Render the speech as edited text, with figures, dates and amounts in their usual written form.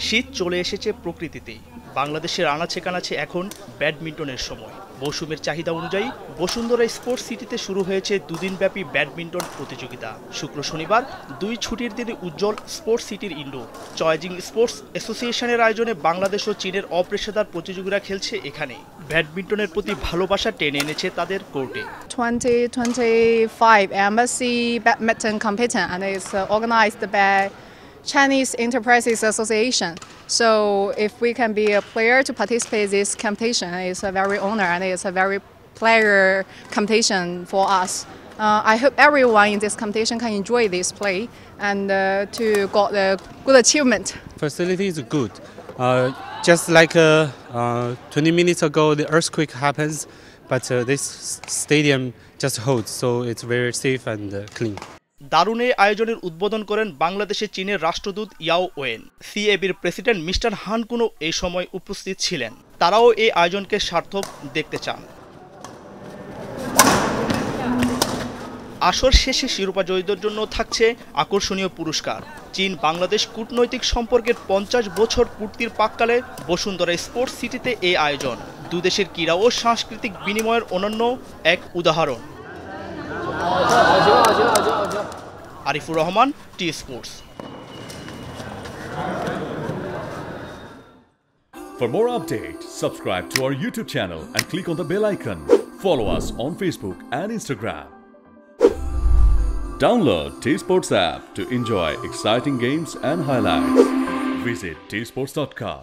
শীত চলে এসেছে প্রকৃতিতেই। বাংলাদেশের আনাচে কানাচে এখন ব্যাডমিন্টনের সময়। মৌসুমের চাহিদা অনুযায়ী বসুন্ধরা স্পোর্টস সিটিতে শুরু হয়েছে দুদিনব্যাপী ব্যাডমিন্টন প্রতিযোগিতা। শুক্র শনিবার দুই ছুটির দিনে উজ্জ্বল স্পোর্টস সিটির ইনডোর। চয়েজিং স্পোর্টস অ্যাসোসিয়েশনের আয়োজনে বাংলাদেশ ও চীনের অপেশাদার প্রতিযোগীরা খেলছে এখানে। ব্যাডমিন্টনের প্রতি ভালোবাসা টেনে এনেছে তাদের কোর্টে। 2025 MSc Badminton competition and it's organized by Chinese Enterprises Association. So if we can be a player to participate in this competition, it's a very honor and it's a very pleasure competition for us. I hope everyone in this competition can enjoy this play and to got a good achievement. Facilities are good. Just like 20 minutes ago, the earthquake happens, but this stadium just holds, so it's very safe and clean. দারুণ এই আয়োজনের উদ্বোধন করেন বাংলাদেশে চীনের রাষ্ট্রদূত ইয়াও when. সিএবির president mister হান কুনো এই সময় উপস্থিত ছিলেন। তারাও এই আয়োজনকে সার্থক দেখতে চান। আসর শেষে শিরোপা জয়ীদের জন্য থাকছে আকর্ষণীয় পুরস্কার। চীন বাংলাদেশ কূটনৈতিক সম্পর্কের 50 বছর পূর্তির প্রাক্কালে বসুন্ধরা স্পোর্টস সিটিতে এই আয়োজন দুদেশের ক্রীড়া ও সাংস্কৃতিক বিনিময়ের অনন্য এক উদাহরণ। Arifur Rahman, T Sports. For more updates, subscribe to our YouTube channel and click on the bell icon. Follow us on Facebook and Instagram. Download T Sports app to enjoy exciting games and highlights. Visit tsports.com.